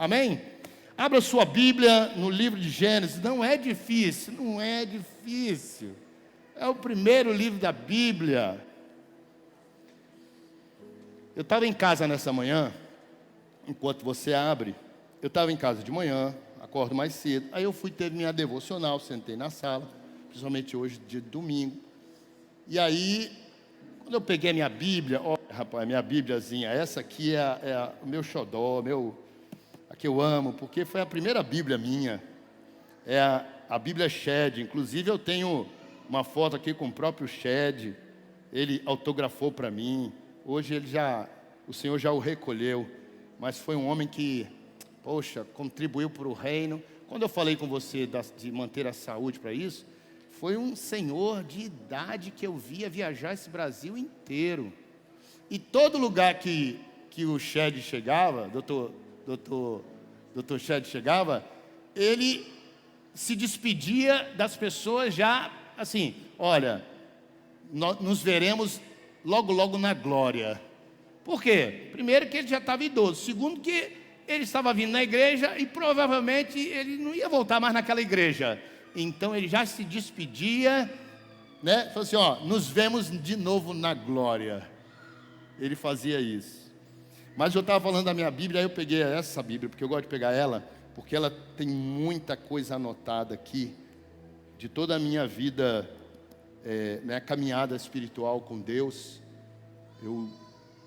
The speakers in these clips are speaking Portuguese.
Amém? Abra sua Bíblia no livro de Gênesis. Não é difícil, não é difícil. É o primeiro livro da Bíblia. Eu estava em casa nessa manhã, enquanto você abre. Eu estava em casa de manhã, acordo mais cedo. Aí eu fui ter minha devocional, sentei na sala, principalmente hoje, dia de domingo. E aí, quando eu peguei a minha Bíblia, ó, rapaz, minha Bíbliazinha, essa aqui é o meu xodó, a que eu amo, porque foi a primeira Bíblia minha. É a Bíblia Shed. Inclusive eu tenho uma foto aqui com o próprio Shed. Ele autografou para mim. Hoje o Senhor já o recolheu. Mas foi um homem que, poxa, contribuiu para o reino. Quando eu falei com você de manter a saúde para isso, foi um senhor de idade que eu via viajar esse Brasil inteiro. E todo lugar que o Shed chegava, doutor Shed chegava, ele se despedia das pessoas já assim: olha, nós nos veremos logo, logo na glória. Por quê? Primeiro que ele já estava idoso. Segundo que ele estava vindo na igreja e provavelmente ele não ia voltar mais naquela igreja. Então ele já se despedia, né? Falou assim, ó, nos vemos de novo na glória. Ele fazia isso. Mas eu estava falando da minha Bíblia, aí eu peguei essa Bíblia, porque eu gosto de pegar ela, porque ela tem muita coisa anotada aqui, de toda a minha vida, minha caminhada espiritual com Deus. Eu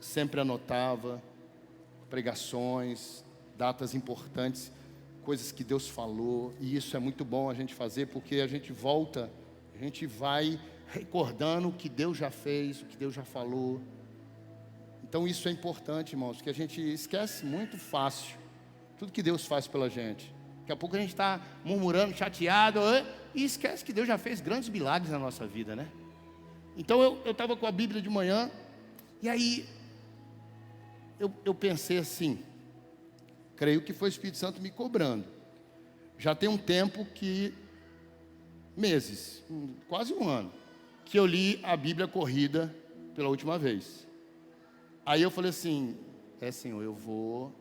sempre anotava pregações, datas importantes, coisas que Deus falou, e isso é muito bom a gente fazer, porque a gente volta, a gente vai recordando o que Deus já fez, o que Deus já falou. Então isso é importante, irmãos, que a gente esquece muito fácil tudo que Deus faz pela gente. Daqui a pouco a gente está murmurando, chateado, e esquece que Deus já fez grandes milagres na nossa vida, né? Então eu estava com a Bíblia de manhã, e aí eu pensei assim, creio que foi o Espírito Santo me cobrando. Já tem um tempo meses, quase um ano, que eu li a Bíblia corrida pela última vez. Aí eu falei assim, Senhor, eu vou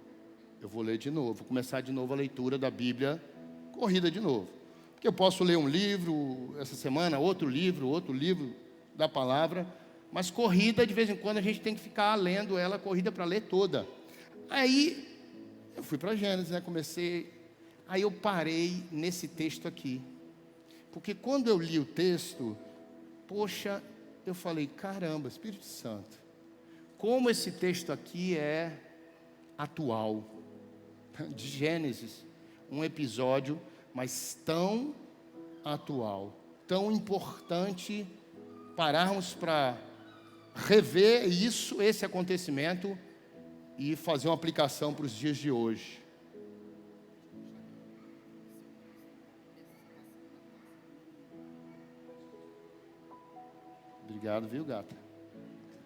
ler de novo, vou começar de novo a leitura da Bíblia corrida de novo. Porque eu posso ler um livro essa semana, outro livro da palavra, mas corrida, de vez em quando, a gente tem que ficar lendo ela, corrida para ler toda. Aí, eu fui para Gênesis, né? Aí eu parei nesse texto aqui. Porque quando eu li o texto, poxa, eu falei, caramba, Espírito Santo, como esse texto aqui é atual. De Gênesis, um episódio, mas tão atual, tão importante, pararmos para rever esse acontecimento e fazer uma aplicação para os dias de hoje. Obrigado, viu, gata?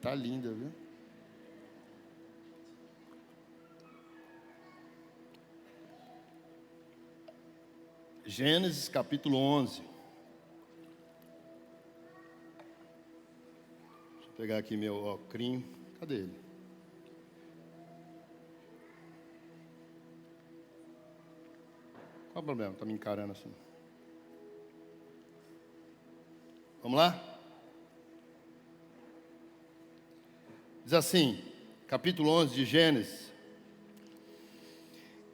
Tá linda, viu? Gênesis capítulo 11. Deixa eu pegar aqui meu óculos. Cadê ele? Qual o problema? Está me encarando assim. Vamos lá? Diz assim, capítulo 11 de Gênesis.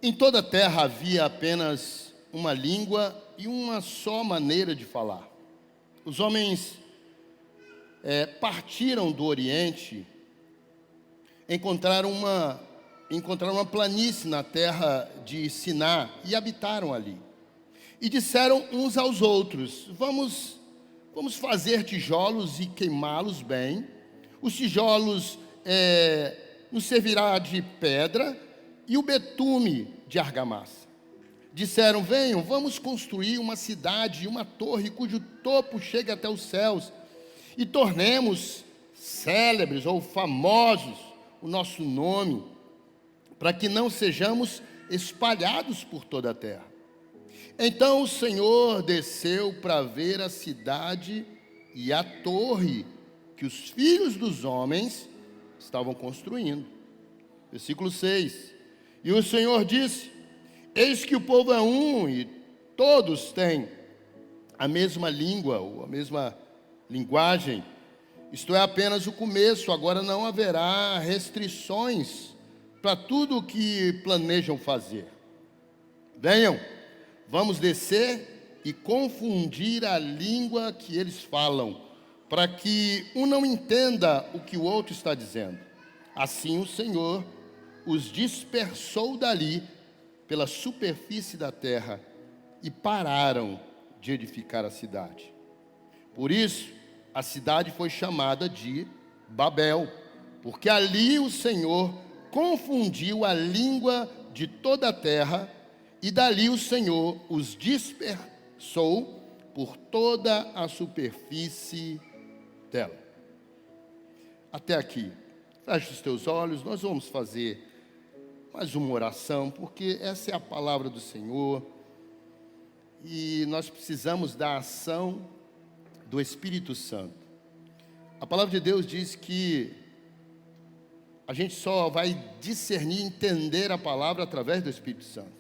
Em toda a terra havia apenas uma língua e uma só maneira de falar. Os homens partiram do Oriente, encontraram uma planície na terra de Siná e habitaram ali. E disseram uns aos outros, vamos fazer tijolos e queimá-los bem. Os tijolos nos servirá de pedra e o betume de argamassa. Disseram, venham, vamos construir uma cidade e uma torre cujo topo chegue até os céus e tornemos célebres ou famosos o nosso nome, para que não sejamos espalhados por toda a terra. Então o Senhor desceu para ver a cidade e a torre que os filhos dos homens estavam construindo. Versículo 6. E o Senhor disse, Eis que o povo é um e todos têm a mesma língua, ou a mesma linguagem. Isto é apenas o começo, agora não haverá restrições para tudo o que planejam fazer. Venham, vamos descer e confundir a língua que eles falam, para que um não entenda o que o outro está dizendo. Assim o Senhor os dispersou dali pela superfície da terra e pararam de edificar a cidade. Por isso, a cidade foi chamada de Babel, porque ali o Senhor confundiu a língua de toda a terra, e dali o Senhor os dispersou por toda a superfície dela. Até aqui. Feche os teus olhos, nós vamos fazer mais uma oração, porque essa é a palavra do Senhor, e nós precisamos da ação do Espírito Santo. A palavra de Deus diz que a gente só vai discernir, entender a palavra através do Espírito Santo.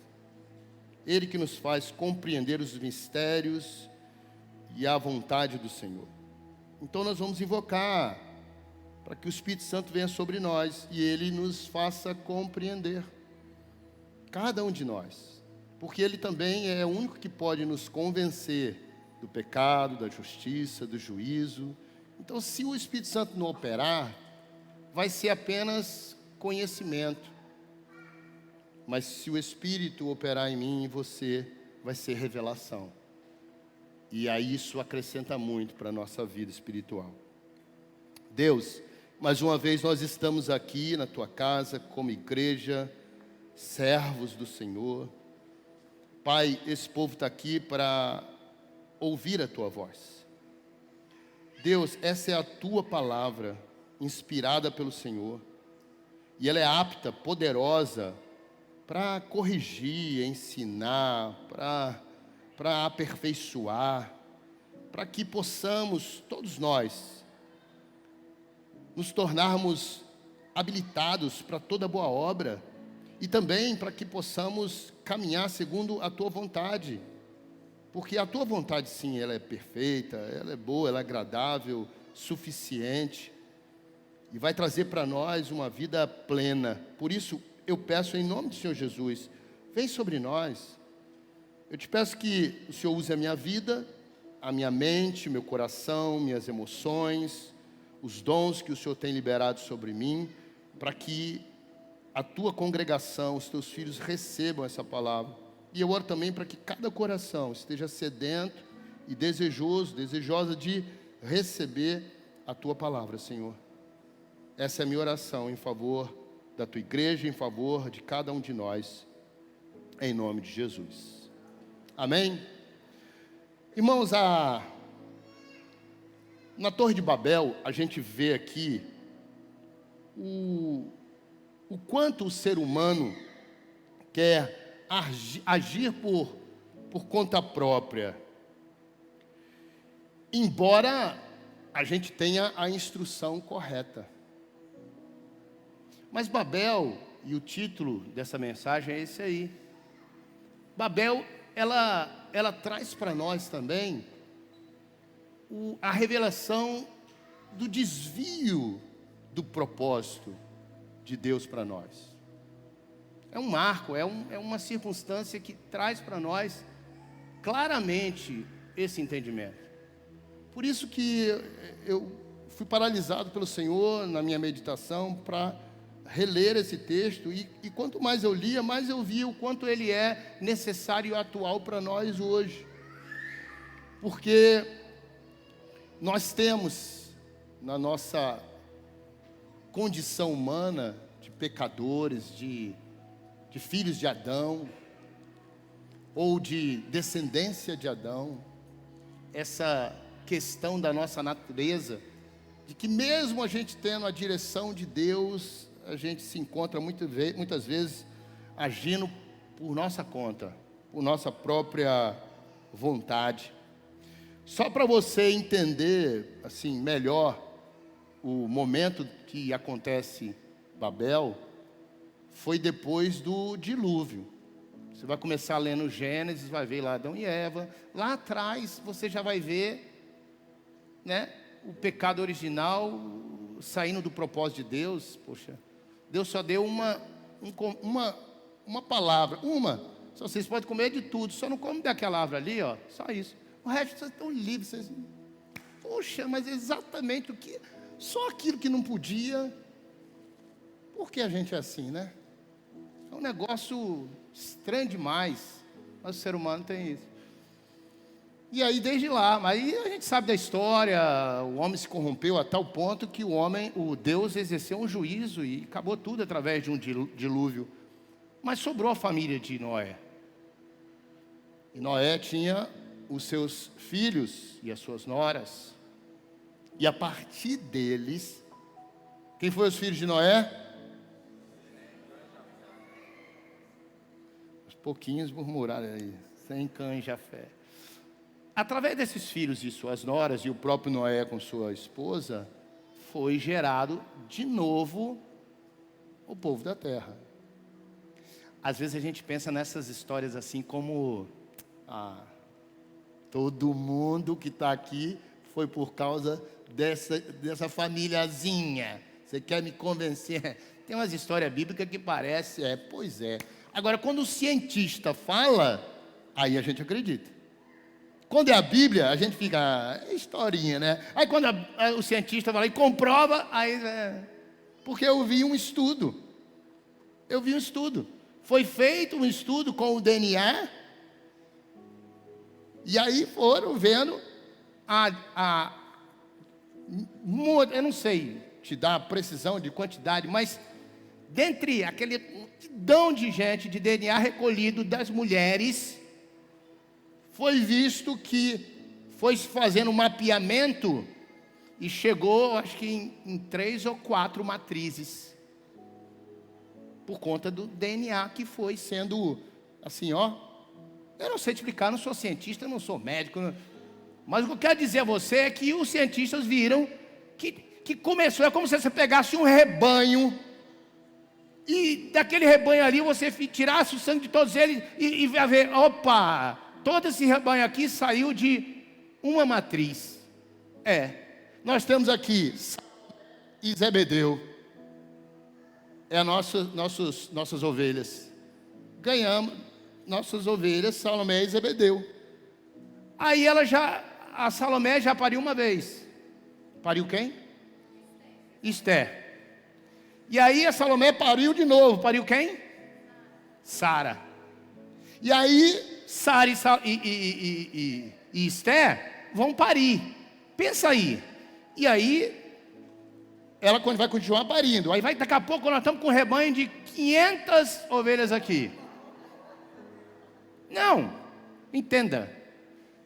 Ele que nos faz compreender os mistérios e a vontade do Senhor. Então nós vamos invocar para que o Espírito Santo venha sobre nós e Ele nos faça compreender, cada um de nós, porque Ele também é o único que pode nos convencer do pecado, da justiça, do juízo. Então, se o Espírito Santo não operar, vai ser apenas conhecimento, mas se o Espírito operar em mim e em você, vai ser revelação, e aí isso acrescenta muito para a nossa vida espiritual. Deus, mais uma vez nós estamos aqui na Tua casa como igreja, servos do Senhor. Pai, esse povo está aqui para ouvir a Tua voz. Deus, essa é a Tua palavra, inspirada pelo Senhor, e ela é apta, poderosa, para corrigir, ensinar, para aperfeiçoar, para que possamos, todos nós, nos tornarmos habilitados para toda boa obra, e também para que possamos caminhar segundo a Tua vontade, porque a Tua vontade sim, ela é perfeita, ela é boa, ela é agradável, suficiente, e vai trazer para nós uma vida plena. Por isso eu peço em nome do Senhor Jesus, vem sobre nós. Eu te peço que o Senhor use a minha vida, a minha mente, meu coração, minhas emoções, os dons que o Senhor tem liberado sobre mim, para que a Tua congregação, os Teus filhos recebam essa palavra. E eu oro também para que cada coração esteja sedento e desejosa de receber a Tua palavra, Senhor. Essa é a minha oração em favor da Tua igreja, em favor de cada um de nós, em nome de Jesus. Amém? Irmãos, na Torre de Babel, a gente vê aqui o quanto o ser humano quer agir por conta própria, embora a gente tenha a instrução correta. Mas Babel, e o título dessa mensagem é esse aí. Babel, ela traz para nós também a revelação do desvio do propósito de Deus para nós. É um marco, é uma circunstância que traz para nós claramente esse entendimento. Por isso que eu fui paralisado pelo Senhor na minha meditação para reler esse texto, e quanto mais eu lia, mais eu via o quanto ele é necessário e atual para nós hoje. Porque nós temos, na nossa condição humana, de pecadores, de filhos de Adão, ou de descendência de Adão, essa questão da nossa natureza, de que mesmo a gente tendo a direção de Deus, a gente se encontra muitas vezes agindo por nossa conta, por nossa própria vontade. Só para você entender assim melhor o momento que acontece Babel, foi depois do dilúvio. Você vai começar lendo Gênesis, vai ver lá Adão e Eva. Lá atrás você já vai ver, né, o pecado original saindo do propósito de Deus. Poxa, Deus só deu uma palavra, Só vocês podem comer de tudo, só não come daquela árvore ali, ó, só isso. O resto vocês estão livres. Poxa, mas exatamente o que, só aquilo que não podia. Por que a gente é assim, né? É um negócio estranho demais, mas o ser humano tem isso. E aí desde lá, aí a gente sabe da história, o homem se corrompeu a tal ponto que o Deus exerceu um juízo e acabou tudo através de um dilúvio. Mas sobrou a família de Noé. E Noé tinha os seus filhos e as suas noras. E a partir deles, quem foram os filhos de Noé? Os pouquinhos murmuraram aí, sem cães já fé. Através desses filhos e suas noras, e o próprio Noé com sua esposa, foi gerado de novo o povo da terra. Às vezes a gente pensa nessas histórias assim como, todo mundo que está aqui foi por causa dessa famíliazinha. Você quer me convencer? Tem umas histórias bíblicas que parece, pois é. Agora, quando o cientista fala, aí a gente acredita. Quando é a Bíblia, a gente fica, historinha, né? Aí quando o cientista vai lá e comprova, aí porque eu vi um estudo. Foi feito um estudo com o DNA, e aí foram vendo eu não sei te dar a precisão de quantidade, mas dentre aquele multidão de gente de DNA recolhido das mulheres, foi visto que foi se fazendo um mapeamento e chegou, acho que em 3 ou 4 matrizes. Por conta do DNA que foi sendo, assim, eu não sei te explicar, não sou cientista, não sou médico, mas o que eu quero dizer a você é que os cientistas viram que começou, é como se você pegasse um rebanho, e daquele rebanho ali você tirasse o sangue de todos eles, e vai ver, opa, todo esse rebanho aqui saiu de uma matriz. Nós temos aqui e Zebedeu. Nossas ovelhas. Ganhamos nossas ovelhas, Salomé e Zebedeu. Aí a Salomé já pariu uma vez. Pariu quem? Esther. E aí a Salomé pariu de novo. Pariu quem? Sara. E aí Sara e Esther vão parir. Pensa aí. E aí ela vai continuar parindo. Aí daqui a pouco nós estamos com um rebanho de 500 ovelhas aqui. Não, entenda.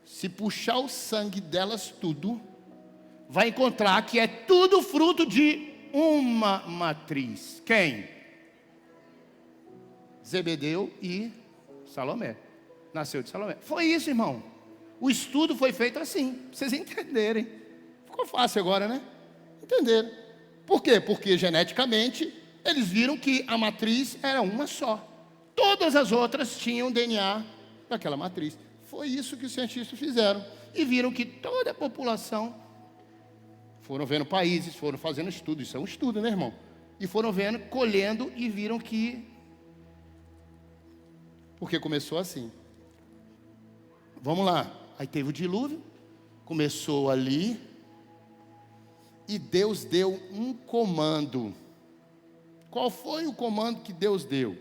Se puxar o sangue delas tudo, vai encontrar que é tudo fruto de uma matriz. Quem? Zebedeu e Salomé. Nasceu de Salomé. Foi isso, irmão. O estudo foi feito assim, para vocês entenderem. Ficou fácil agora, né? Entenderam. Por quê? Porque geneticamente eles viram que a matriz era uma só. Todas as outras tinham DNA daquela matriz. Foi isso que os cientistas fizeram. E viram que toda a população, foram vendo países, foram fazendo estudo. Isso é um estudo, né, irmão? E foram vendo, colhendo e viram que... Porque começou assim. Vamos lá. Aí teve o dilúvio. Começou ali. E Deus deu um comando. Qual foi o comando que Deus deu?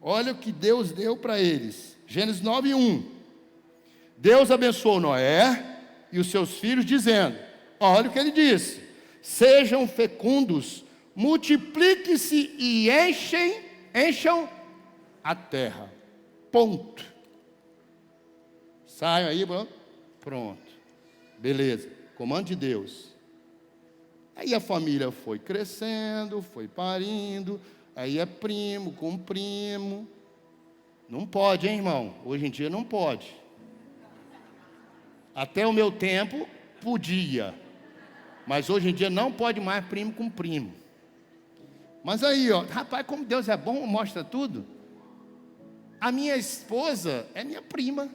Olha o que Deus deu para eles. Gênesis 9:1. Deus abençoou Noé e os seus filhos, dizendo: olha o que ele disse: sejam fecundos, multipliquem-se e encham a terra. Ponto. Saiam aí, pronto. Beleza. Comando de Deus. Aí a família foi crescendo, foi parindo. Aí é primo com primo. Não pode, hein, irmão? Hoje em dia não pode. Até o meu tempo podia. Mas hoje em dia não pode mais primo com primo. Mas aí, rapaz, como Deus é bom, mostra tudo. A minha esposa é minha prima.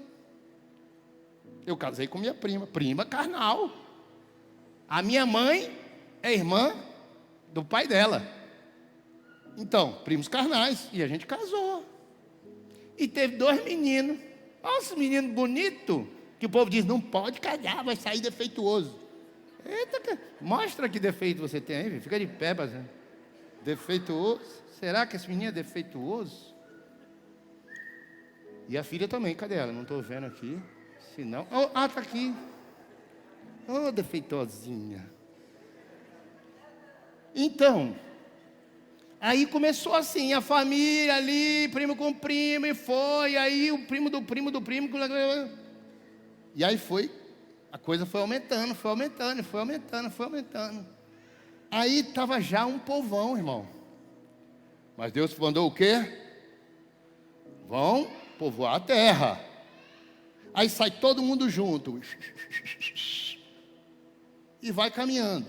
Eu casei com minha prima, prima carnal. A minha mãe é irmã do pai dela. Então, primos carnais. E a gente casou. E teve 2 meninos. Olha esse menino bonito. Que o povo diz, não pode casar, vai sair defeituoso. Eita, mostra que defeito você tem aí, fica de pé, Bazan. Defeituoso? Será que esse menino é defeituoso? E a filha também, cadê ela? Não estou vendo aqui. Se não... tá aqui. Defeituosinha. Então, aí começou assim, a família ali, primo com primo, e foi, aí o primo do primo do primo. E aí foi, a coisa foi aumentando, foi aumentando, foi aumentando, foi aumentando. Aí estava já um povão, irmão. Mas Deus mandou o quê? Vão povoar a terra. Aí sai todo mundo junto. E vai caminhando.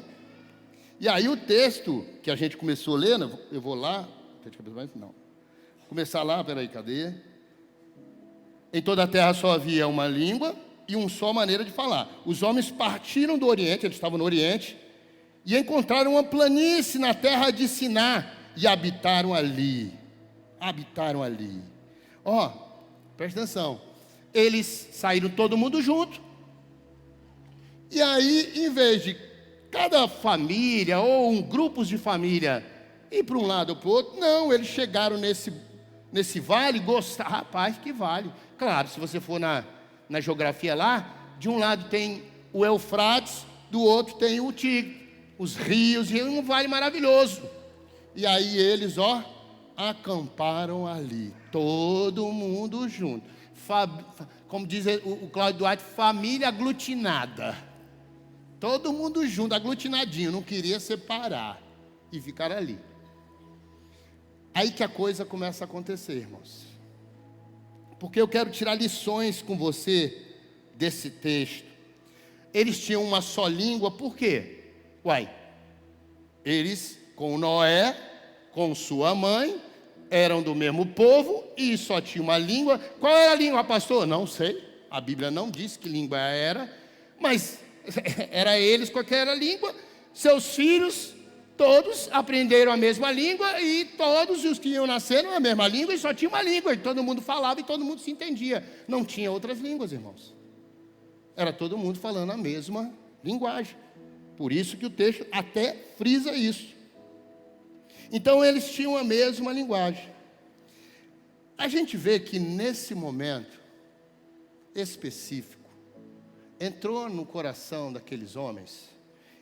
E aí o texto que a gente começou a ler, eu vou lá, não. Começar lá, peraí, cadê? Em toda a terra só havia uma língua e uma só maneira de falar. Os homens partiram do Oriente, eles estavam no Oriente, e encontraram uma planície na terra de Siná, e habitaram ali. Habitaram ali. Presta atenção. Eles saíram todo mundo junto. E aí, em vez de cada família ou grupos de família ir para um lado ou para o outro, não, eles chegaram nesse vale, gostaram, rapaz, que vale. Claro, se você for na geografia lá, de um lado tem o Eufrates, do outro tem o Tigre, os rios, e um vale maravilhoso. E aí eles, acamparam ali, todo mundo junto. Como diz o Cláudio Duarte, família aglutinada. Todo mundo junto, aglutinadinho, não queria separar. E ficaram ali. Aí que a coisa começa a acontecer, irmãos. Porque eu quero tirar lições com você desse texto. Eles tinham uma só língua, por quê? Eles, com Noé, com sua mãe, eram do mesmo povo e só tinha uma língua. Qual era a língua, pastor? Não sei. A Bíblia não diz que língua era, mas era eles com aquela língua. Seus filhos, todos aprenderam a mesma língua e todos os que iam nasceram a mesma língua e só tinha uma língua. E todo mundo falava e todo mundo se entendia. Não tinha outras línguas, irmãos. Era todo mundo falando a mesma linguagem. Por isso que o texto até frisa isso. Então eles tinham a mesma linguagem. A gente vê que nesse momento específico, entrou no coração daqueles homens,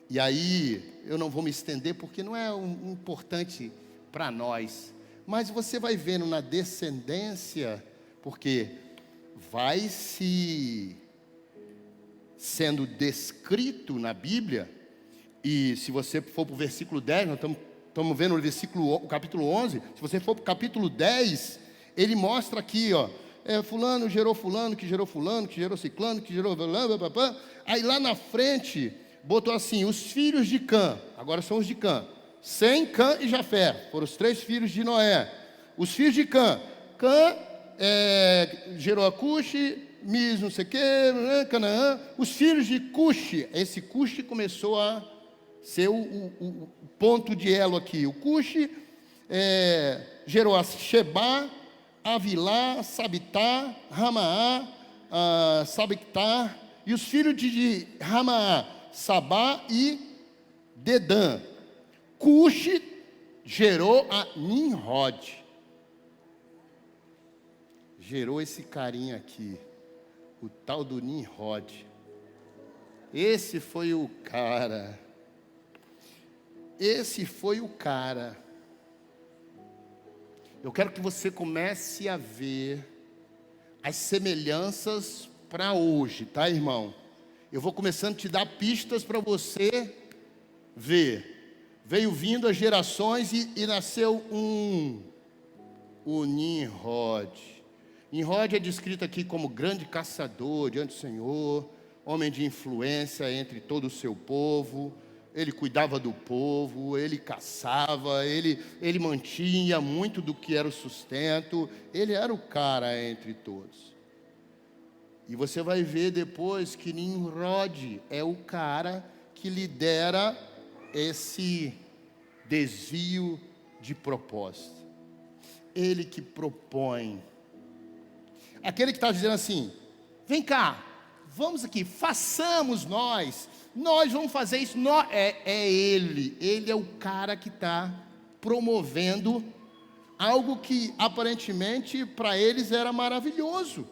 e aí eu não vou me estender porque não é importante para nós, mas você vai vendo na descendência, porque vai se sendo descrito na Bíblia, e se você for para o versículo 10, nós estamos vendo o capítulo 11, se você for para o capítulo 10, ele mostra aqui, fulano, que gerou ciclano, que gerou... Aí lá na frente, botou assim, os filhos de Cã, agora são os de Cã, Sem, Cã e Jafé, foram os 3 filhos de Noé. Os filhos de Cã, gerou a Cuxi, Mis, não sei o que, Canaã. Os filhos de Cuxi, esse Cuxi começou a ser o ponto de elo aqui. O Cuxi gerou a Sheba, Avilá, Sabitá, Ramaá, Sabictá, e os filhos de Ramaá, Sabá e Dedã. Cuxi gerou a Nimrod. Gerou esse carinha aqui, o tal do Nimrod. Esse foi o cara. Esse foi o cara. Eu quero que você comece a ver as semelhanças para hoje, tá, irmão? Eu vou começando a te dar pistas para você ver. Veio vindo as gerações e nasceu o Nimrod. Nimrod é descrito aqui como grande caçador diante do Senhor, homem de influência entre todo o seu povo. ele cuidava do povo, ele caçava, ele mantinha muito do que era o sustento, ele era o cara entre todos. E você vai ver depois que Nimrod é o cara que lidera esse desvio de propósito. Ele que propõe. Aquele que está dizendo assim, vem cá, vamos aqui, façamos nós vamos fazer isso. Ele é o cara que está promovendo algo que aparentemente para eles era maravilhoso.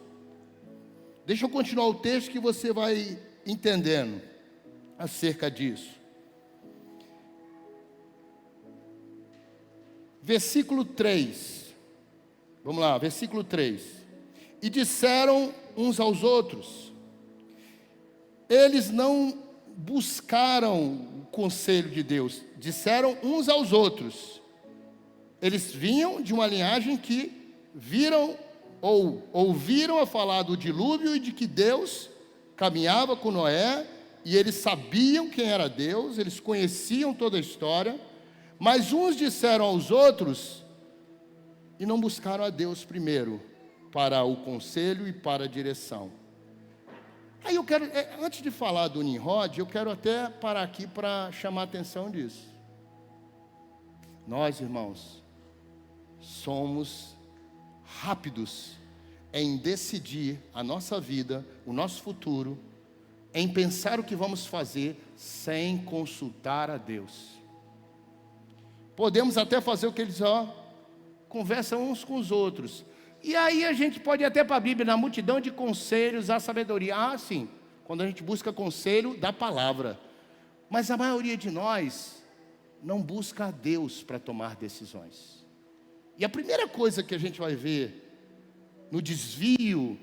Deixa eu continuar o texto que você vai entendendo acerca disso. Versículo 3. Vamos lá, versículo 3. E disseram uns aos outros, eles não buscaram o conselho de Deus, disseram uns aos outros. Eles vinham de uma linhagem que viram ou ouviram a falar do dilúvio e de que Deus caminhava com Noé, e eles sabiam quem era Deus, eles conheciam toda a história, mas uns disseram aos outros e não buscaram a Deus primeiro para o conselho e para a direção. Aí eu quero, antes de falar do Nimrod, eu quero até parar aqui para chamar a atenção disso. Nós, irmãos, somos rápidos em decidir a nossa vida, o nosso futuro, em pensar o que vamos fazer sem consultar a Deus. Podemos até fazer o que eles conversam uns com os outros. E aí a gente pode ir até para a Bíblia, na multidão de conselhos, a sabedoria. Sim, quando a gente busca conselho da palavra. Mas a maioria de nós não busca a Deus para tomar decisões. E a primeira coisa que a gente vai ver no desvio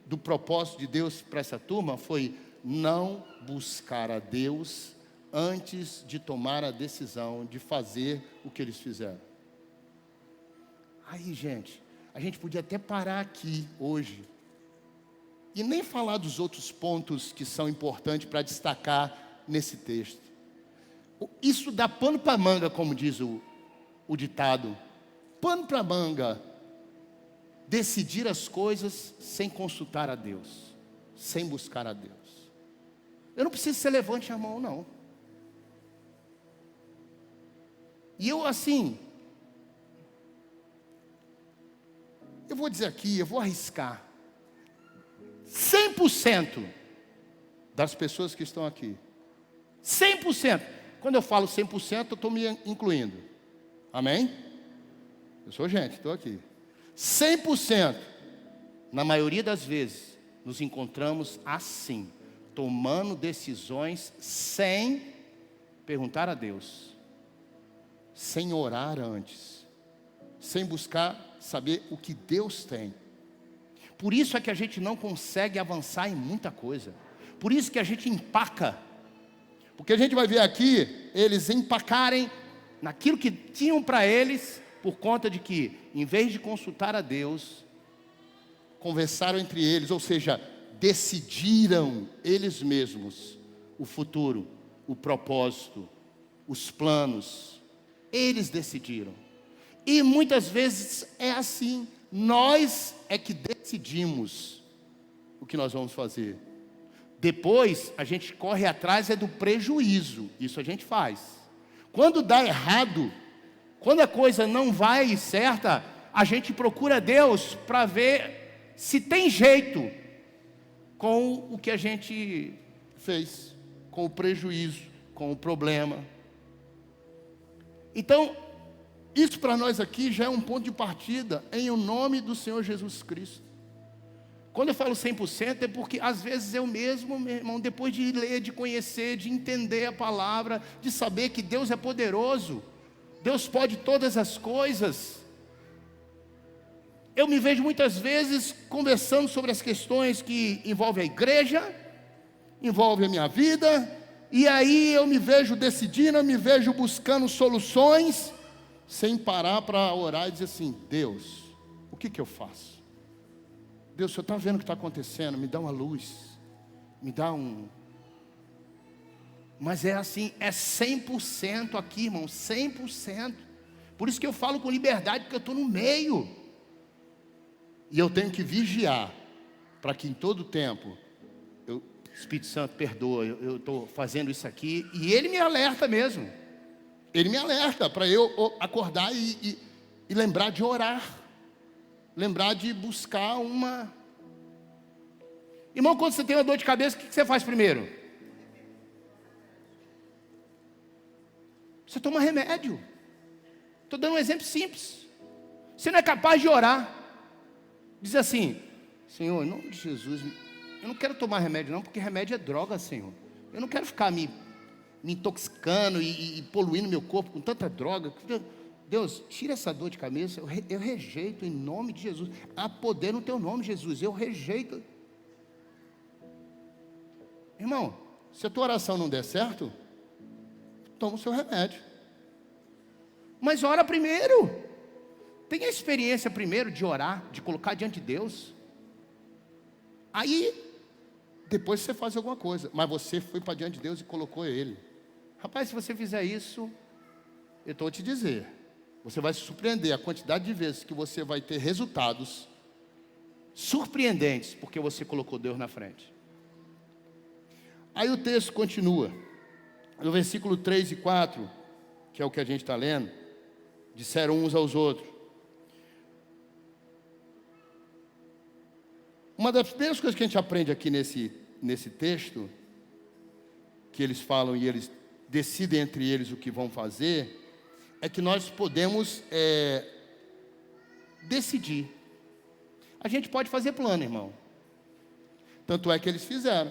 do propósito de Deus para essa turma foi não buscar a Deus antes de tomar a decisão de fazer o que eles fizeram. Aí, gente, a gente podia até parar aqui hoje e nem falar dos outros pontos que são importantes para destacar nesse texto. Isso dá pano para manga, como diz o ditado. Pano para manga. Decidir as coisas sem consultar a Deus, sem buscar a Deus. Eu não preciso que você levante a mão, não. E eu assim, eu vou dizer aqui, eu vou arriscar. 100% das pessoas que estão aqui. 100%. Quando eu falo 100%, eu estou me incluindo. Amém? Eu sou gente, estou aqui. 100%, na maioria das vezes, nos encontramos assim, tomando decisões sem perguntar a Deus, sem orar antes, sem buscar saber o que Deus tem. Por isso é que a gente não consegue avançar em muita coisa. Por isso que a gente empaca. Porque a gente vai ver aqui, eles empacarem naquilo que tinham para eles, por conta de que, em vez de consultar a Deus, conversaram entre eles, ou seja, decidiram eles mesmos o futuro, o propósito, os planos. Eles decidiram. E muitas vezes é assim, nós é que decidimos o que nós vamos fazer. Depois a gente corre atrás do prejuízo, isso a gente faz. Quando dá errado, quando a coisa não vai certa, a gente procura Deus para ver se tem jeito com o que a gente fez, com o prejuízo, com o problema. Então, isso para nós aqui já é um ponto de partida em o nome do Senhor Jesus Cristo. Quando eu falo 100% é porque às vezes eu mesmo, meu irmão, depois de ler, de conhecer, de entender a palavra, de saber que Deus é poderoso, Deus pode todas as coisas, eu me vejo muitas vezes conversando sobre as questões que envolvem a igreja, envolvem a minha vida, e aí eu me vejo decidindo, eu me vejo buscando soluções, sem parar para orar e dizer assim: Deus, o que eu faço? Deus, o Senhor está vendo o que está acontecendo, me dá uma luz, me dá Mas é assim, é 100% aqui, irmão, 100%. Por isso que eu falo com liberdade, porque eu estou no meio. E eu tenho que vigiar, para que em todo tempo, Espírito Santo, perdoa, eu estou fazendo isso aqui. E Ele me alerta mesmo. Ele me alerta para eu acordar e lembrar de orar. Lembrar de buscar uma... Irmão, quando você tem uma dor de cabeça, o que você faz primeiro? Você toma remédio. Estou dando um exemplo simples. Você não é capaz de orar. Diz assim: Senhor, em nome de Jesus, eu não quero tomar remédio não, porque remédio é droga, Senhor. Eu não quero ficar me intoxicando e poluindo meu corpo com tanta droga. Deus, tira essa dor de cabeça. Eu rejeito em nome de Jesus. Há poder no teu nome, Jesus. Eu rejeito. Irmão, se a tua oração não der certo, toma o seu remédio. Mas ora primeiro. Tenha a experiência primeiro de orar, de colocar diante de Deus. Aí, depois você faz alguma coisa. Mas você foi para diante de Deus e colocou Ele. Rapaz, se você fizer isso, eu estou a te dizer, você vai se surpreender a quantidade de vezes que você vai ter resultados surpreendentes, porque você colocou Deus na frente. Aí o texto continua, no versículo 3 e 4, que é o que a gente está lendo. Disseram uns aos outros. Uma das primeiras coisas que a gente aprende aqui nesse texto, que eles falam e eles decidem entre eles o que vão fazer, é que nós podemos decidir. A gente pode fazer plano, irmão. Tanto é que eles fizeram.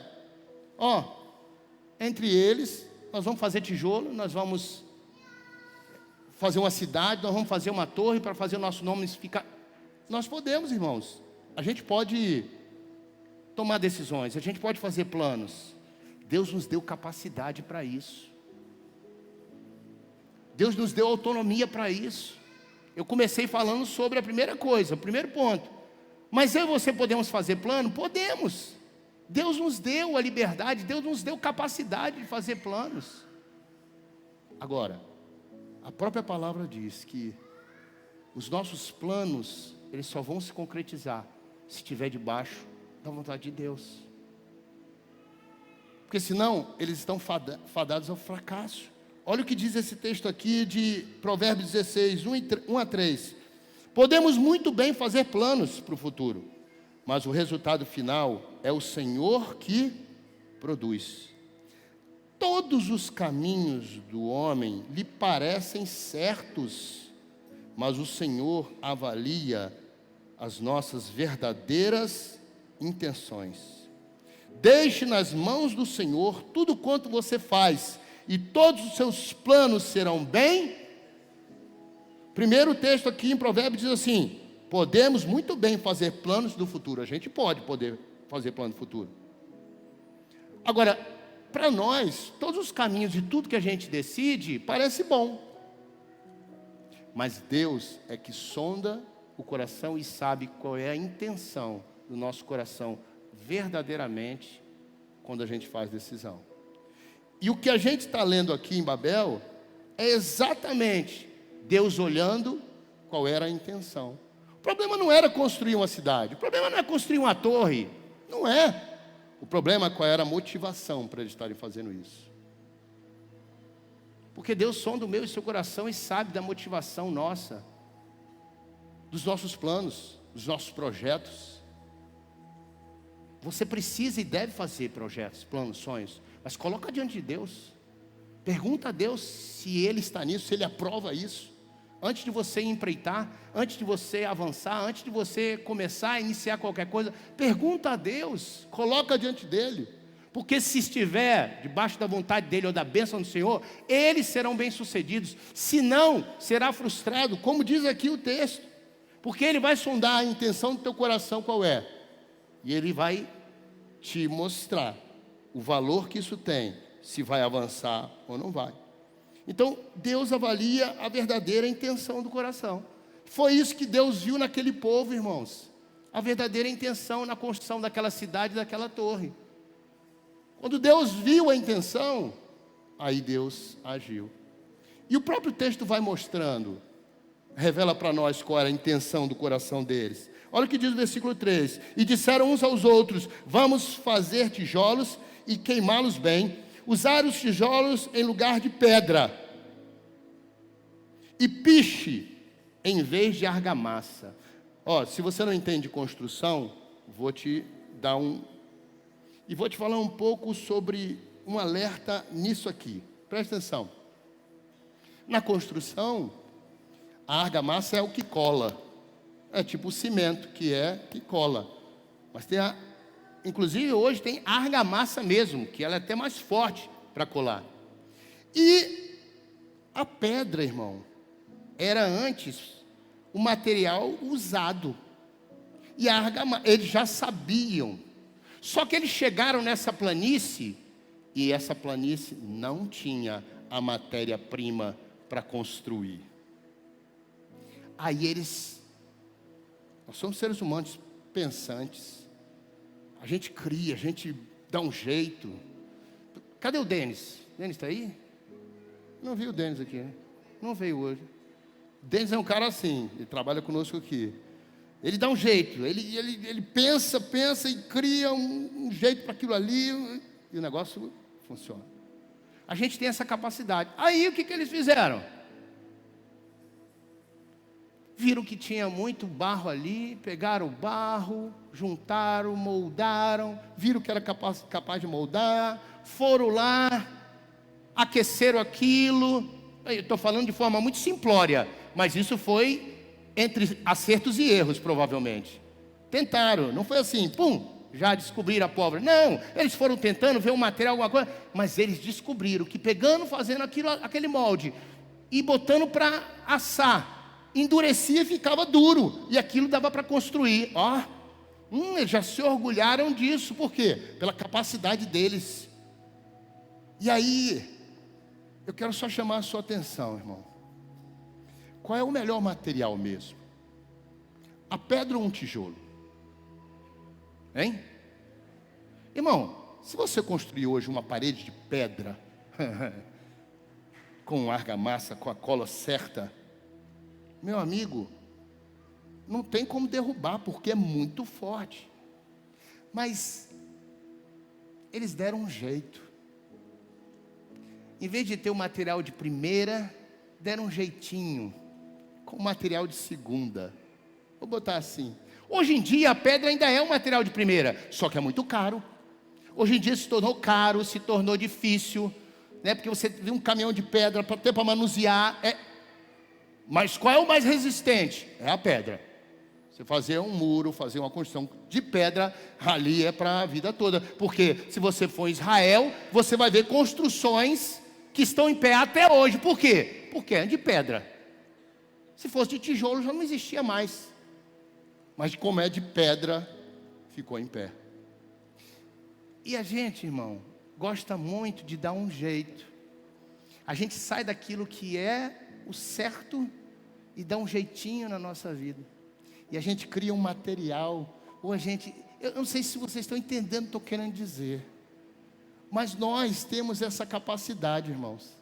Entre eles, nós vamos fazer tijolo, nós vamos fazer uma cidade, nós vamos fazer uma torre para fazer o nosso nome ficar. Nós podemos, irmãos. A gente pode tomar decisões, a gente pode fazer planos. Deus nos deu capacidade para isso. Deus nos deu autonomia para isso. Eu comecei falando sobre a primeira coisa, o primeiro ponto. Mas eu e você podemos fazer plano? Podemos. Deus nos deu a liberdade, Deus nos deu capacidade de fazer planos. Agora, a própria palavra diz que os nossos planos, eles só vão se concretizar se estiver debaixo da vontade de Deus. Porque senão, eles estão fadados ao fracasso. Olha o que diz esse texto aqui de Provérbios 16, 1 a 3. Podemos muito bem fazer planos para o futuro, mas o resultado final é o Senhor que produz. Todos os caminhos do homem lhe parecem certos, mas o Senhor avalia as nossas verdadeiras intenções. Deixe nas mãos do Senhor tudo quanto você faz, e todos os seus planos serão bem. Primeiro texto aqui em Provérbios diz assim: podemos muito bem fazer planos do futuro. A gente pode fazer plano do futuro. Agora, para nós, todos os caminhos de tudo que a gente decide parece bom. Mas Deus é que sonda o coração e sabe qual é a intenção do nosso coração verdadeiramente quando a gente faz decisão. E o que a gente está lendo aqui em Babel é exatamente Deus olhando qual era a intenção. O problema não era construir uma cidade, o problema não é construir uma torre, não é. O problema é qual era a motivação para eles estarem fazendo isso. Porque Deus sonda o meu e seu coração e sabe da motivação nossa, dos nossos planos, dos nossos projetos. Você precisa e deve fazer projetos, planos, sonhos, mas coloca diante de Deus. Pergunta a Deus se Ele está nisso, se Ele aprova isso. Antes de você empreitar, antes de você avançar, antes de você começar a iniciar qualquer coisa, pergunta a Deus, coloca diante dEle. Porque se estiver debaixo da vontade dEle ou da bênção do Senhor, eles serão bem-sucedidos. Se não, será frustrado, como diz aqui o texto. Porque Ele vai sondar a intenção do teu coração qual é. E Ele vai te mostrar o valor que isso tem, se vai avançar ou não vai. Então, Deus avalia a verdadeira intenção do coração. Foi isso que Deus viu naquele povo, irmãos. A verdadeira intenção na construção daquela cidade, daquela torre. Quando Deus viu a intenção, aí Deus agiu. E o próprio texto vai mostrando, revela para nós qual era a intenção do coração deles. Olha o que diz o versículo 3: e disseram uns aos outros: vamos fazer tijolos e queimá-los bem, usar os tijolos em lugar de pedra, e piche em vez de argamassa. Ó, se você não entende construção, vou te dar e vou te falar um pouco sobre um alerta nisso aqui. Presta atenção. Na construção, a argamassa é o que cola. É tipo o cimento, que cola. Mas inclusive hoje tem argamassa mesmo, que ela é até mais forte para colar. E a pedra, irmão, era antes o material usado. E a argamassa, eles já sabiam. Só que eles chegaram nessa planície, e essa planície não tinha a matéria-prima para construir. Aí nós somos seres humanos pensantes. A gente cria, a gente dá um jeito. Cadê o Denis? Denis está aí? Não vi o Denis aqui, né? Não veio hoje. Denis é um cara assim, ele trabalha conosco aqui. Ele dá um jeito, ele pensa e cria um jeito para aquilo ali, e o negócio funciona. A gente tem essa capacidade. Aí o que eles fizeram? Viram que tinha muito barro ali, pegaram o barro, juntaram, moldaram, viram que era capaz de moldar, foram lá, aqueceram aquilo. Eu estou falando de forma muito simplória, mas isso foi entre acertos e erros, provavelmente. Tentaram, não foi assim, pum, já descobriram a pólvora. Não, eles foram tentando ver um material, alguma coisa, mas eles descobriram que pegando, fazendo aquele molde e botando para assar, endurecia e ficava duro, e aquilo dava para construir. Eles já se orgulharam disso. Por quê? Pela capacidade deles. E aí, eu quero só chamar a sua atenção, irmão. Qual é o melhor material mesmo? A pedra ou um tijolo? Hein? Irmão, se você construir hoje uma parede de pedra com argamassa, com a cola certa, meu amigo, não tem como derrubar, porque é muito forte. Mas eles deram um jeito. Em vez de ter o material de primeira, deram um jeitinho com o material de segunda. Vou botar assim. Hoje em dia a pedra ainda é um material de primeira, só que é muito caro. Hoje em dia se tornou caro, se tornou difícil, né? Porque você vê um caminhão de pedra para manusear. Mas qual é o mais resistente? É a pedra. Você fazer um muro, fazer uma construção de pedra, ali é para a vida toda. Porque se você for em Israel, você vai ver construções que estão em pé até hoje. Por quê? Porque é de pedra. Se fosse de tijolo já não existia mais. Mas como é de pedra, ficou em pé. E a gente, irmão, gosta muito de dar um jeito. A gente sai daquilo que é o certo e dá um jeitinho na nossa vida. E a gente cria um material, ou eu não sei se vocês estão entendendo o que estou querendo dizer, mas nós temos essa capacidade, irmãos,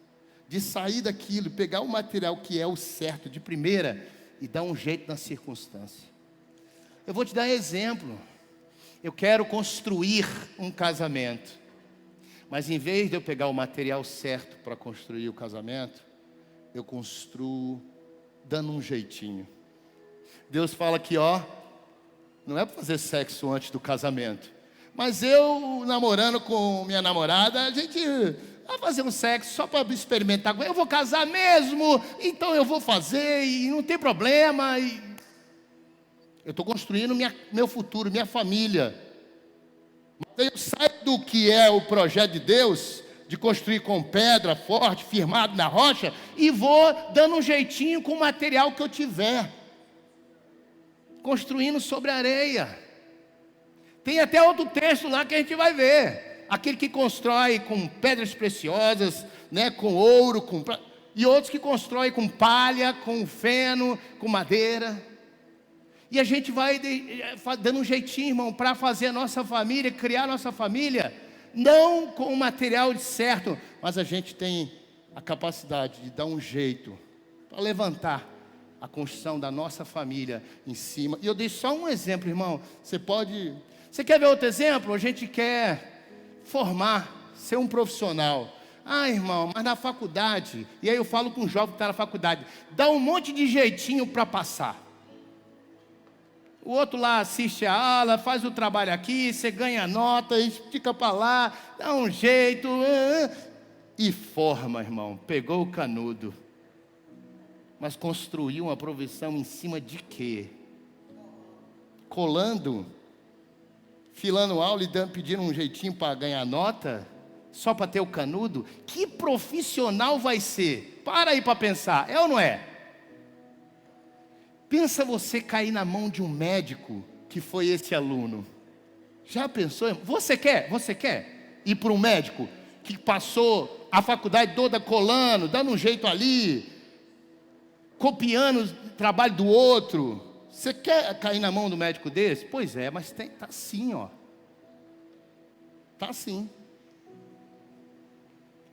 de sair daquilo, pegar o material que é o certo de primeira e dar um jeito na circunstância. Eu vou te dar exemplo. Eu quero construir um casamento, mas em vez de eu pegar o material certo para construir o casamento, eu construo dando um jeitinho. Deus fala aqui, não é para fazer sexo antes do casamento, mas eu namorando com minha namorada, a gente vai fazer um sexo só para experimentar. Eu vou casar mesmo, então eu vou fazer e não tem problema. Eu estou construindo meu futuro, minha família. Mas eu saio do que é o projeto de Deus, de construir com pedra forte, firmado na rocha, e vou dando um jeitinho com o material que eu tiver, construindo sobre areia. Tem até outro texto lá que a gente vai ver. Aquele que constrói com pedras preciosas, né, com ouro, e outros que constroem com palha, com feno, com madeira. E a gente vai dando um jeitinho, irmão, para fazer a nossa família, criar a nossa família, não com o material certo, mas a gente tem a capacidade de dar um jeito para levantar a construção da nossa família em cima. E eu dei só um exemplo, irmão. Você quer ver outro exemplo? A gente quer formar, ser um profissional. Ah, irmão, mas na faculdade, e aí eu falo com um jovem que está na faculdade, dá um monte de jeitinho para passar. O outro lá assiste a aula, faz o trabalho aqui, você ganha nota, estica para lá, dá um jeito, e forma, irmão. Pegou o canudo. Mas construiu uma provisão em cima de quê? Colando, filando aula e pedindo um jeitinho para ganhar nota? Só para ter o canudo? Que profissional vai ser? Para aí para pensar, é ou não é? Pensa você cair na mão de um médico que foi esse aluno. Já pensou? Você quer ir para um médico que passou a faculdade toda colando, dando um jeito ali, copiando o trabalho do outro? Você quer cair na mão do médico desse? Pois é, mas tá assim, ó. Tá assim.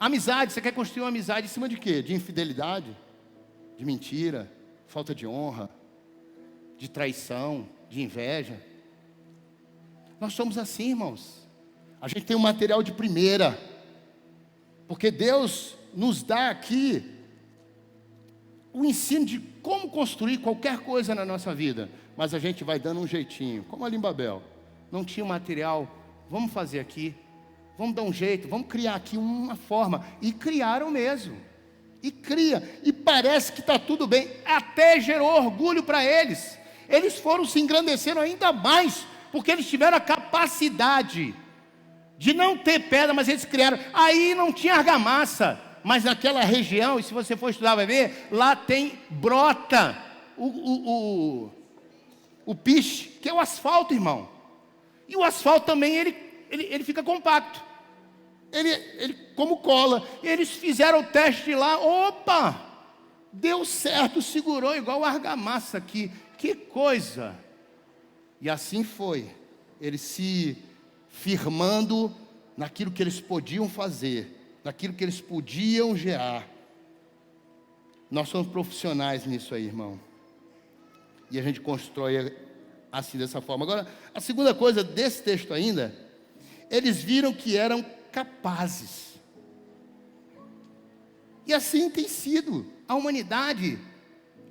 Amizade, você quer construir uma amizade em cima de quê? De infidelidade, de mentira, falta de honra, de traição, de inveja. Nós somos assim, irmãos. A gente tem um material de primeira, porque Deus nos dá aqui o ensino de como construir qualquer coisa na nossa vida, mas a gente vai dando um jeitinho, como ali em Babel. Não tinha material, vamos fazer aqui, vamos dar um jeito, vamos criar aqui uma forma. E criaram mesmo. E cria, e parece que está tudo bem, até gerou orgulho para eles. Eles foram se engrandecendo ainda mais, porque eles tiveram a capacidade de não ter pedra, mas eles criaram. Aí não tinha argamassa, mas naquela região, e se você for estudar vai ver, lá brota o piche, que é o asfalto, irmão. E o asfalto também, ele fica compacto. Ele como cola. E eles fizeram o teste lá, opa, deu certo, segurou igual argamassa aqui. Que coisa! E assim foi, eles se firmando naquilo que eles podiam fazer, naquilo que eles podiam gerar. Nós somos profissionais nisso aí, irmão. E a gente constrói assim, dessa forma. Agora, a segunda coisa desse texto ainda, eles viram que eram capazes. E assim tem sido a humanidade.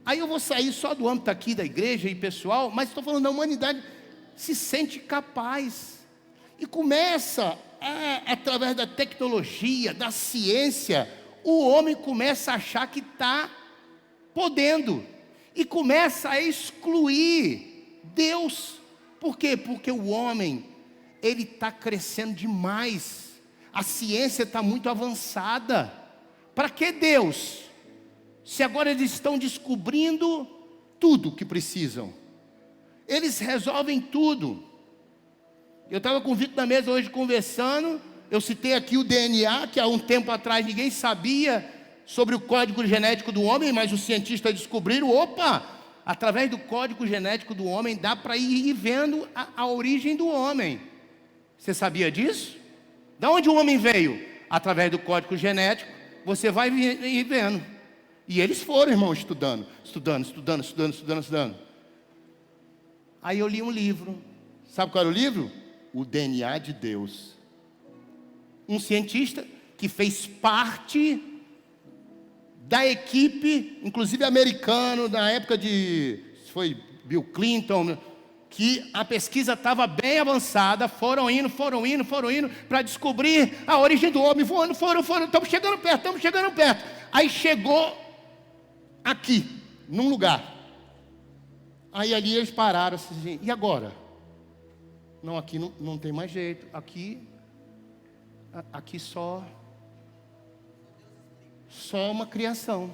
Aí eu vou sair só do âmbito aqui da igreja e pessoal, mas estou falando da humanidade, se sente capaz. E começa, através da tecnologia, da ciência, o homem começa a achar que está podendo. E começa a excluir Deus. Por quê? Porque o homem, ele está crescendo demais. A ciência está muito avançada. Para que Deus? Se agora eles estão descobrindo tudo que precisam. Eles resolvem tudo. Eu estava com o Vitor na mesa hoje conversando. Eu citei aqui o DNA, que há um tempo atrás ninguém sabia sobre o código genético do homem, mas os cientistas descobriram, opa, através do código genético do homem dá para ir vendo a origem do homem. Você sabia disso? Da onde o homem veio? Através do código genético, você vai ir vendo. E eles foram, irmão, estudando. Aí eu li um livro. Sabe qual era o livro? O DNA de Deus. Um cientista que fez parte da equipe, inclusive americano, na época foi Bill Clinton, que a pesquisa estava bem avançada, foram indo, para descobrir a origem do homem, foram, estamos chegando perto. Aí chegou aqui, num lugar. Aí ali eles pararam assim, e agora? Não, aqui não tem mais jeito, aqui só uma criação.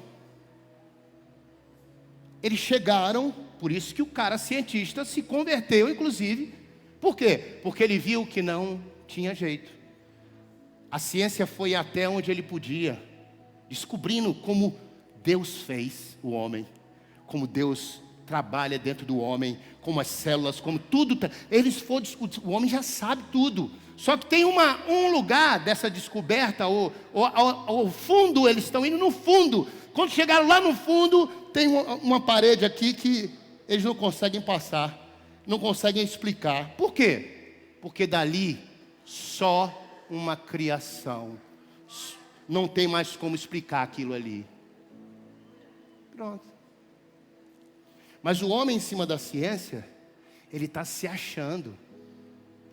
Eles chegaram, por isso que o cara cientista se converteu, inclusive. Por quê? Porque ele viu que não tinha jeito. A ciência foi até onde ele podia, descobrindo como Deus fez o homem, como Deus trabalha dentro do homem, como as células, como tudo. O homem já sabe tudo. Só que tem um lugar dessa descoberta, o fundo, eles estão indo no fundo. Quando chegaram lá no fundo, tem uma parede aqui que eles não conseguem passar, não conseguem explicar. Por quê? Porque dali só uma criação. Não tem mais como explicar aquilo ali. Pronto. Mas o homem em cima da ciência, ele está se achando.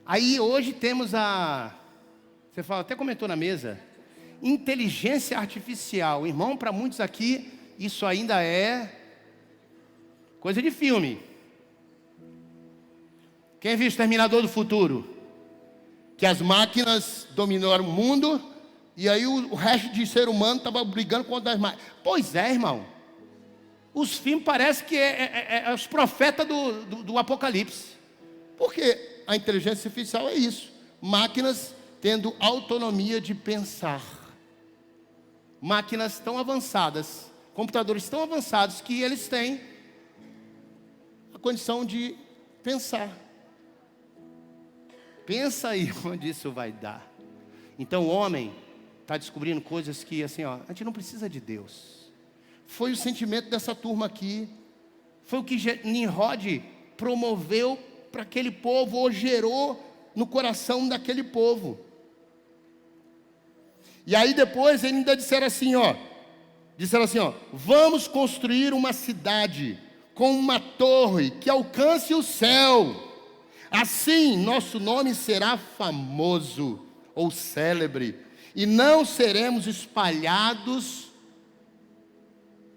Aí hoje temos você fala, até comentou na mesa, inteligência artificial. Irmão, para muitos aqui, isso ainda é coisa de filme. Quem viu Exterminador do Futuro? Que as máquinas dominaram o mundo, e aí o resto de ser humano estava brigando contra as máquinas. Pois é, irmão. Os filmes parecem que é os profetas do Apocalipse. Porque a inteligência artificial é isso. Máquinas tendo autonomia de pensar. Máquinas tão avançadas, computadores tão avançados que eles têm a condição de pensar. Pensa aí onde isso vai dar. Então o homem está descobrindo coisas que assim, a gente não precisa de Deus. Foi o sentimento dessa turma aqui. Foi o que Nimrod promoveu para aquele povo, ou gerou no coração daquele povo. E aí depois eles ainda disseram assim, vamos construir uma cidade com uma torre que alcance o céu. Assim nosso nome será famoso ou célebre, e não seremos espalhados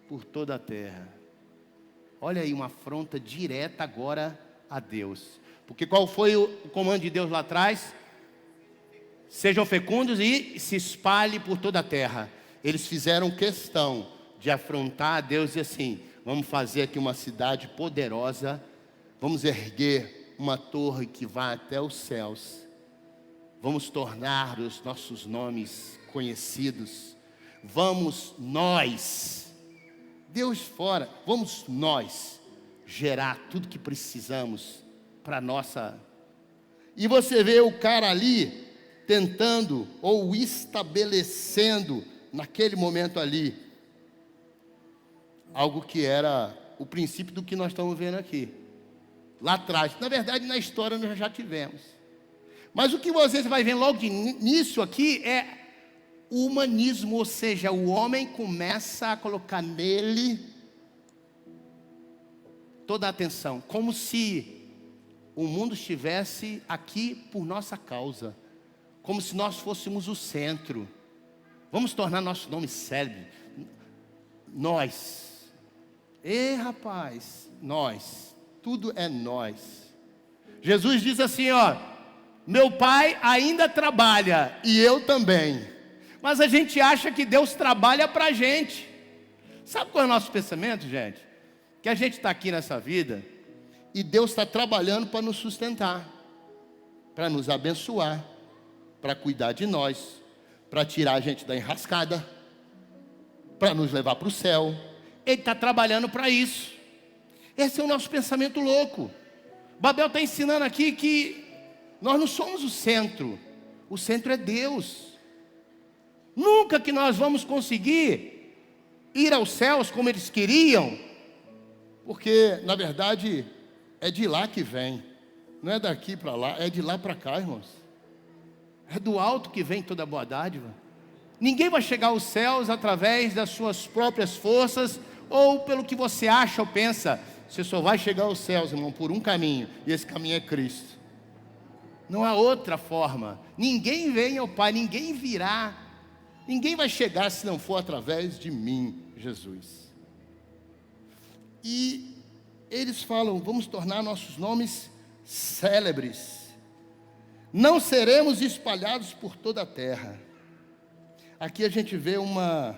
por toda a terra. Olha aí uma afronta direta agora a Deus. Porque qual foi o comando de Deus lá atrás? Sejam fecundos e se espalhe por toda a terra. Eles fizeram questão de afrontar a Deus e assim, vamos fazer aqui uma cidade poderosa, vamos erguer uma torre que vá até os céus, vamos tornar os nossos nomes conhecidos, vamos nós, Deus fora, vamos nós gerar tudo que precisamos para nossa. E você vê o cara ali tentando ou estabelecendo naquele momento ali algo que era o princípio do que nós estamos vendo aqui lá atrás. Na verdade, na história nós já tivemos. Mas o que você vai ver logo de início aqui é o humanismo, ou seja, o homem começa a colocar nele toda a atenção, como se o mundo estivesse aqui por nossa causa, como se nós fôssemos o centro. Vamos tornar nosso nome célebre. Nós. Rapaz, nós. Tudo é nós. Jesus diz assim, meu pai ainda trabalha e eu também. Mas a gente acha que Deus trabalha para a gente. Sabe qual é o nosso pensamento, gente? Que a gente está aqui nessa vida e Deus está trabalhando para nos sustentar, para nos abençoar, para cuidar de nós, para tirar a gente da enrascada, para nos levar para o céu. Ele está trabalhando para isso. Esse é o nosso pensamento louco. Babel está ensinando aqui que nós não somos o centro é Deus. Nunca que nós vamos conseguir ir aos céus como eles queriam, porque na verdade é de lá que vem, não é daqui para lá, é de lá para cá, irmãos. É do alto que vem toda boa dádiva. Ninguém vai chegar aos céus através das suas próprias forças ou pelo que você acha ou pensa. Você só vai chegar aos céus, irmão, por um caminho, e esse caminho é Cristo. Não há outra forma. Ninguém vem ao Pai, ninguém virá, ninguém vai chegar se não for através de mim, Jesus. E eles falam, vamos tornar nossos nomes célebres. Não seremos espalhados por toda a terra. Aqui a gente vê uma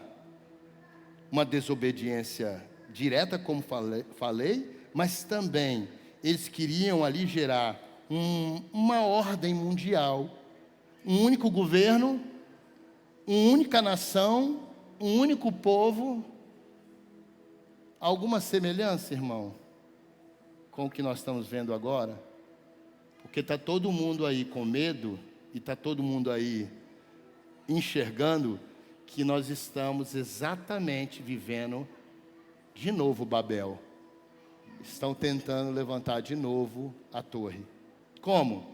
desobediência direta, como falei, mas também eles queriam ali gerar uma ordem mundial, um único governo, uma única nação, um único povo. Alguma semelhança, irmão? com o que nós estamos vendo agora? Porque está todo mundo aí com medo e está todo mundo aí enxergando que nós estamos exatamente vivendo de novo Babel. Estão tentando levantar de novo a torre. Como?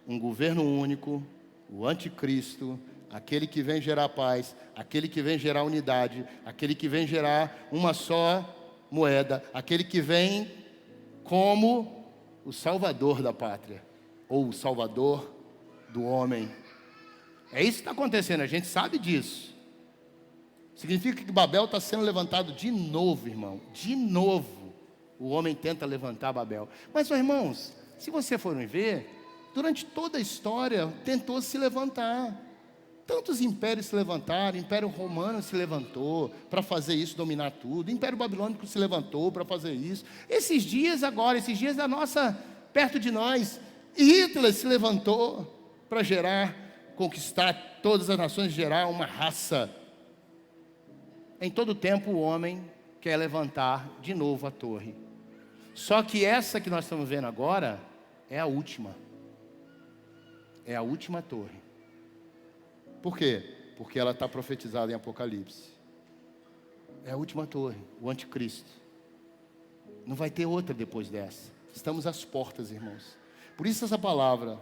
Um governo único, o anticristo, aquele que vem gerar paz, aquele que vem gerar unidade, aquele que vem gerar uma só moeda, aquele que vem como o salvador da pátria, ou o salvador do homem. É isso que está acontecendo, a gente sabe disso. Significa que Babel está sendo levantado de novo, irmão. De novo, o homem tenta levantar Babel. Mas, irmãos, se você for ver, durante toda a história, tentou se levantar. Tantos impérios se levantaram, o Império Romano se levantou para fazer isso, dominar tudo. O Império Babilônico se levantou para fazer isso. Esses dias da nossa, perto de nós, Hitler se levantou para conquistar todas as nações, gerar uma raça. Em todo tempo o homem quer levantar de novo a torre. Só que essa que nós estamos vendo agora é a última. É a última torre. Por quê? Porque ela está profetizada em Apocalipse. É a última torre, o anticristo. Não vai ter outra depois dessa. Estamos às portas, irmãos. Por isso essa palavra,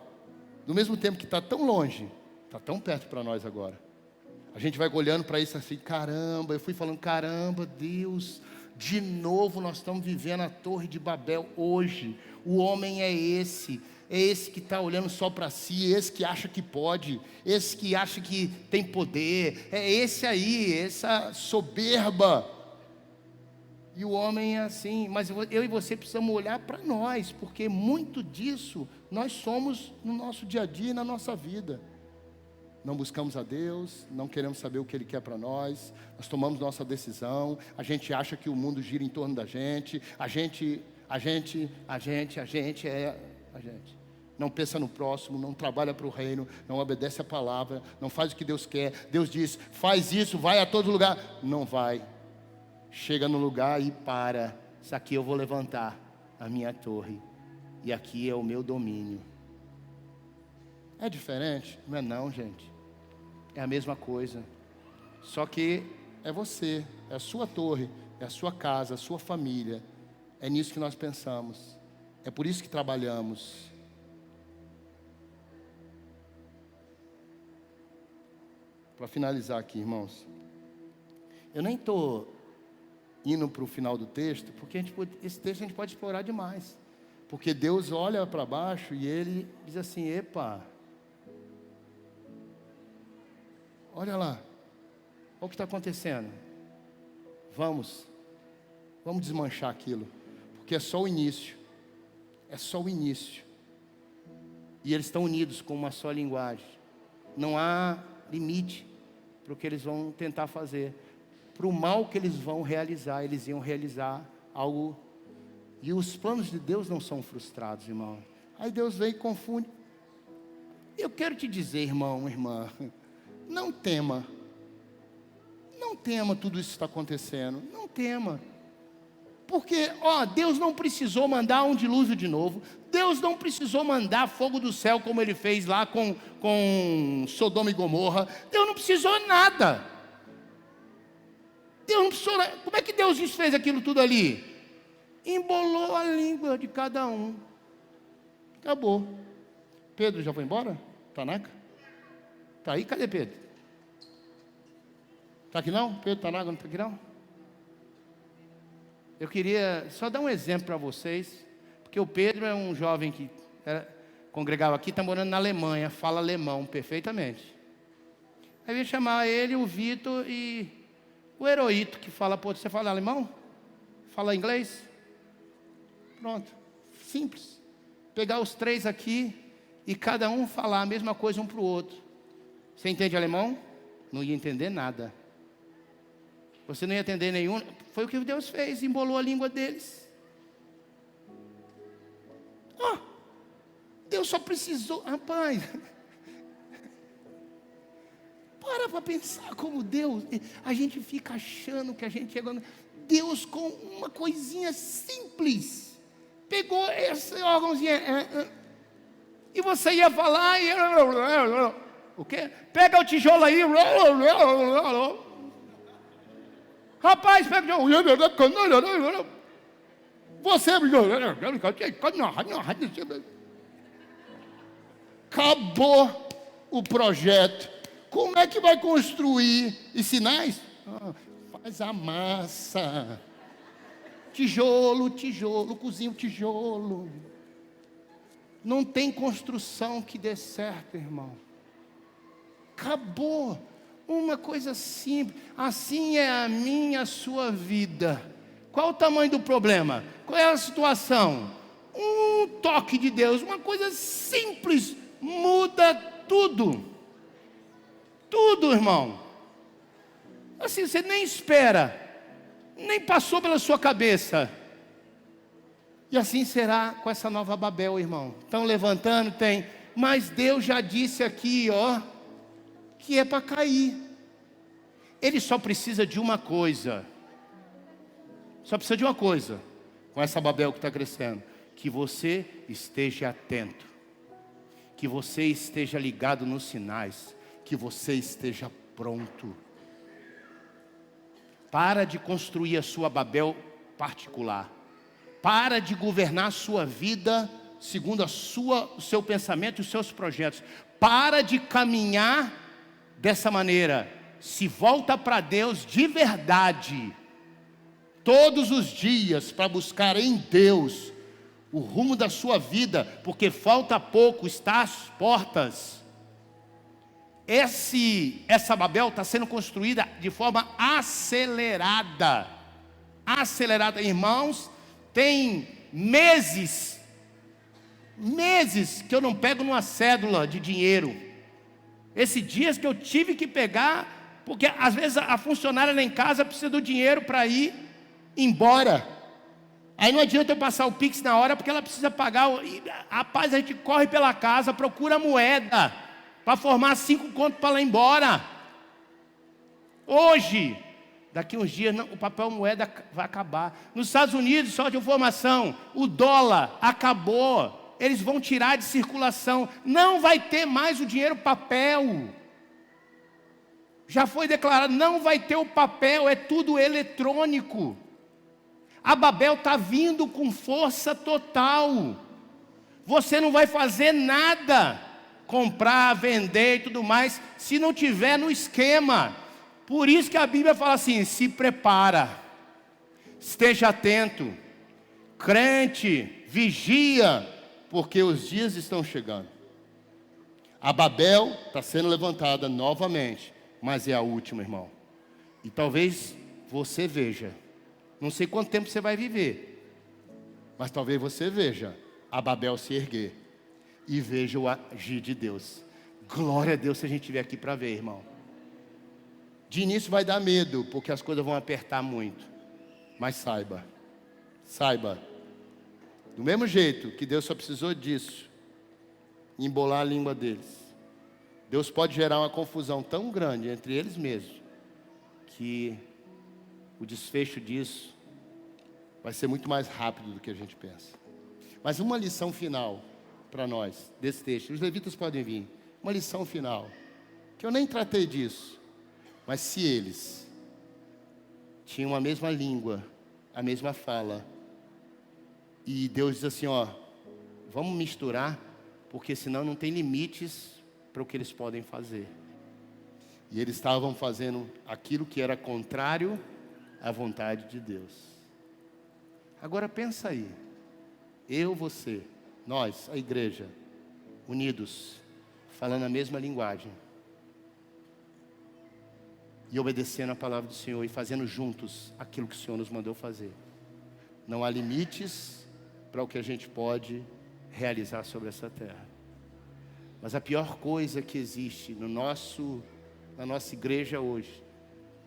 do mesmo tempo que está tão longe, está tão perto para nós agora. A gente vai olhando para isso assim, caramba, eu fui falando, caramba, Deus, de novo nós estamos vivendo a Torre de Babel hoje. O homem é esse que está olhando só para si, esse que acha que pode, esse que acha que tem poder, é esse aí, essa soberba. E o homem é assim, mas eu e você precisamos olhar para nós, porque muito disso nós somos no nosso dia a dia e na nossa vida. Não buscamos a Deus, não queremos saber o que Ele quer para nós, nós tomamos nossa decisão, a gente acha que o mundo gira em torno da gente, a gente não pensa no próximo, não trabalha para o reino, não obedece a palavra, não faz o que Deus quer. Deus diz, faz isso, vai a todo lugar. Não vai. Chega no lugar e para. Isso aqui eu vou levantar a minha torre. E aqui é o meu domínio. É diferente? Não é não, gente. É a mesma coisa. Só que é você, é a sua torre, é a sua casa, a sua família. É nisso que nós pensamos. É por isso que trabalhamos. Para finalizar aqui, irmãos. Eu nem estou indo para o final do texto, porque esse texto a gente pode explorar demais. Porque Deus olha para baixo e Ele diz assim, epa, olha lá, olha o que está acontecendo. Vamos desmanchar aquilo, porque é só o início. É só o início. E eles estão unidos com uma só linguagem. Não há limite para o que eles vão tentar fazer. Para o mal que eles vão realizar. Eles iam realizar algo. E os planos de Deus não são frustrados, irmão. Aí Deus vem e confunde. Eu quero te dizer, irmão, irmã, não tema. Não tema tudo isso que está acontecendo. Não tema. Porque, Deus não precisou mandar um dilúvio de novo. Deus não precisou mandar fogo do céu como Ele fez lá com Sodoma e Gomorra. Deus não precisou nada. Deus não precisou nada. Como é que Deus fez aquilo tudo ali? Embolou a língua de cada um. Acabou. Pedro já foi embora? Tanaka? Está aí? Cadê Pedro? Está aqui não? Pedro Tanaka não está aqui não? Eu queria só dar um exemplo para vocês, porque o Pedro é um jovem que congregava aqui, está morando na Alemanha, fala alemão perfeitamente. Aí eu ia chamar ele, o Vitor e o Heroíto, que fala, você fala alemão? Fala inglês? Pronto, simples. Pegar os três aqui e cada um falar a mesma coisa um para o outro. Você entende alemão? Não ia entender nada. Você não ia entender nenhum. Foi o que Deus fez, embolou a língua deles. Deus só precisou. Rapaz, para pensar como Deus. A gente fica achando que a gente chegou. Deus com uma coisinha simples. pegou esse órgãozinho, e você ia falar, e... O quê? Pega o tijolo aí. Rapaz, pega o tijolo. Você... Acabou o projeto. Como é que vai construir? E sinais? Faz a massa. Tijolo, tijolo, cozinha o tijolo. Não tem construção que dê certo, irmão. Acabou. Uma coisa simples. Assim é a minha, a sua vida. Qual o tamanho do problema? Qual é a situação? Um toque de Deus, uma coisa simples, muda tudo. Tudo, irmão. Assim, você nem espera. Nem passou pela sua cabeça. E assim será com essa nova Babel, irmão. Estão levantando, tem. Mas Deus já disse aqui, ó, que é para cair. Ele só precisa de uma coisa. Só precisa de uma coisa. Com essa Babel que está crescendo. Que você esteja atento. Que você esteja ligado nos sinais. Que você esteja pronto. Para de construir a sua Babel particular. Para de governar a sua vida segundo o seu pensamento e os seus projetos. Para de caminhar dessa maneira. Se volta para Deus de verdade. Todos os dias para buscar em Deus o rumo da sua vida. Porque falta pouco, está às portas. Essa Babel está sendo construída de forma acelerada. Acelerada, irmãos. Tem meses que eu não pego numa cédula de dinheiro. Esses dias que eu tive que pegar, porque às vezes a funcionária lá em casa precisa do dinheiro para ir embora. Aí não adianta eu passar o Pix na hora, porque ela precisa pagar. Rapaz, a gente corre pela casa, procura moeda para formar 5 contos para ela ir embora. Hoje, daqui uns dias, não, o papel moeda vai acabar. Nos Estados Unidos, só de informação, o dólar acabou. Eles vão tirar de circulação. Não vai ter mais o dinheiro papel. Já foi declarado, não vai ter o papel, é tudo eletrônico. A Babel está vindo com força total. Você não vai fazer nada. Comprar, vender e tudo mais, se não tiver no esquema. Por isso que a Bíblia fala assim, se prepara, esteja atento, crente, vigia, porque os dias estão chegando. A Babel está sendo levantada novamente, mas é a última, irmão. E talvez você veja, não sei quanto tempo você vai viver, mas talvez você veja a Babel se erguer. E veja o agir de Deus. Glória a Deus se a gente estiver aqui para ver, irmão. De início vai dar medo, porque as coisas vão apertar muito. Mas saiba, do mesmo jeito que Deus só precisou disso, embolar a língua deles. Deus pode gerar uma confusão tão grande entre eles mesmos, que o desfecho disso vai ser muito mais rápido do que a gente pensa. Mas uma lição final para nós, desse texto. Os levitas podem vir. Uma lição final. Que eu nem tratei disso. Mas se eles tinham a mesma língua, a mesma fala, e Deus diz assim, ó, vamos misturar, porque senão não tem limites para o que eles podem fazer. E eles estavam fazendo aquilo que era contrário à vontade de Deus. Agora pensa aí. Eu, você, nós, a igreja, unidos, falando a mesma linguagem. E obedecendo a palavra do Senhor e fazendo juntos aquilo que o Senhor nos mandou fazer. Não há limites para o que a gente pode realizar sobre essa terra. Mas a pior coisa que existe na nossa igreja hoje,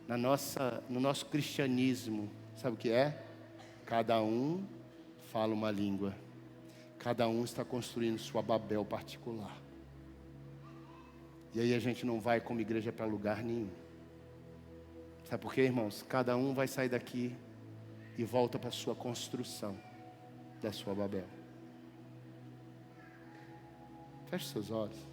no nosso cristianismo, sabe o que é? Cada um fala uma língua. Cada um está construindo sua Babel particular. E aí a gente não vai como igreja para lugar nenhum. Sabe por quê, irmãos? Cada um vai sair daqui e volta para a sua construção. da sua Babel. Feche seus olhos.